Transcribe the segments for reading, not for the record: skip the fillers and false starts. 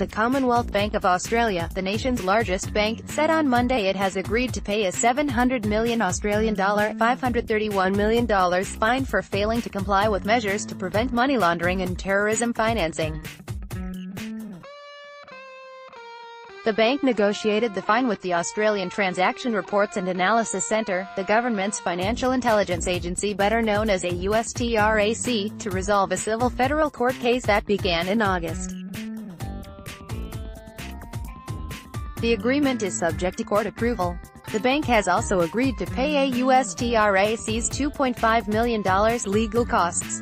The Commonwealth Bank of Australia, the nation's largest bank, said on Monday it has agreed to pay a $700 million Australian dollar $531 million fine for failing to comply with measures to prevent money laundering and terrorism financing. The bank negotiated the fine with the Australian Transaction Reports and Analysis Centre, the government's financial intelligence agency better known as AUSTRAC, to resolve a civil federal court case that began in August. The agreement is subject to court approval. The bank has also agreed to pay AUSTRAC's $2.5 million legal costs.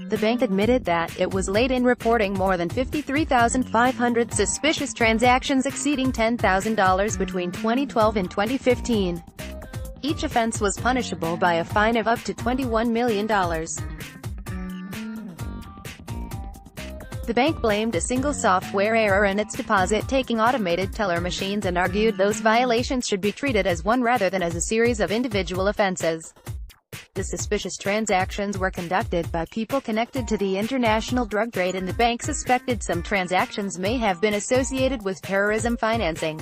The bank admitted that it was late in reporting more than 53,500 suspicious transactions exceeding $10,000 between 2012 and 2015. Each offense was punishable by a fine of up to $21 million. The bank blamed a single software error in its deposit-taking automated teller machines and argued those violations should be treated as one rather than as a series of individual offenses. The suspicious transactions were conducted by people connected to the international drug trade, and the bank suspected some transactions may have been associated with terrorism financing.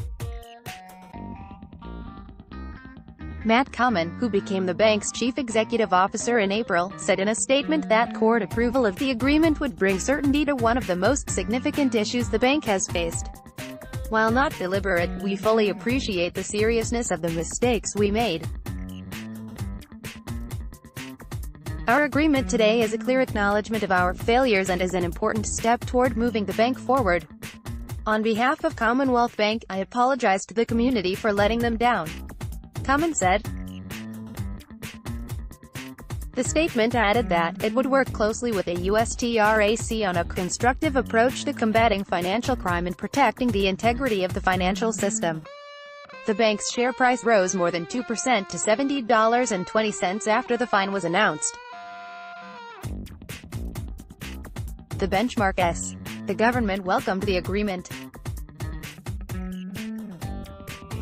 Matt Common, who became the bank's chief executive officer in April, said in a statement that court approval of the agreement would bring certainty to one of the most significant issues the bank has faced. While not deliberate, we fully appreciate the seriousness of the mistakes we made. Our agreement today is a clear acknowledgement of our failures and is an important step toward moving the bank forward. On behalf of Commonwealth Bank, I apologize to the community for letting them down, Common said. The statement added that it would work closely with AUSTRAC on a constructive approach to combating financial crime and protecting the integrity of the financial system. The bank's share price rose more than 2% to $70.20 after the fine was announced. The benchmark S. The government welcomed the agreement.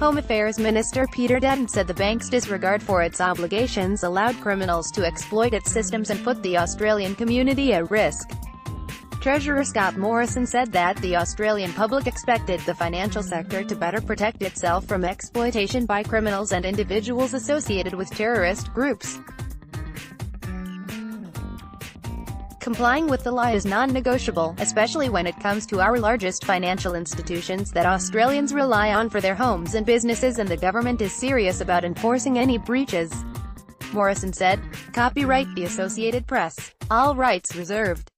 Home Affairs Minister Peter Dutton said the bank's disregard for its obligations allowed criminals to exploit its systems and put the Australian community at risk. Treasurer Scott Morrison said that the Australian public expected the financial sector to better protect itself from exploitation by criminals and individuals associated with terrorist groups. Complying with the law is non-negotiable, especially when it comes to our largest financial institutions that Australians rely on for their homes and businesses, and the government is serious about enforcing any breaches, Morrison said. Copyright The Associated Press. All rights reserved.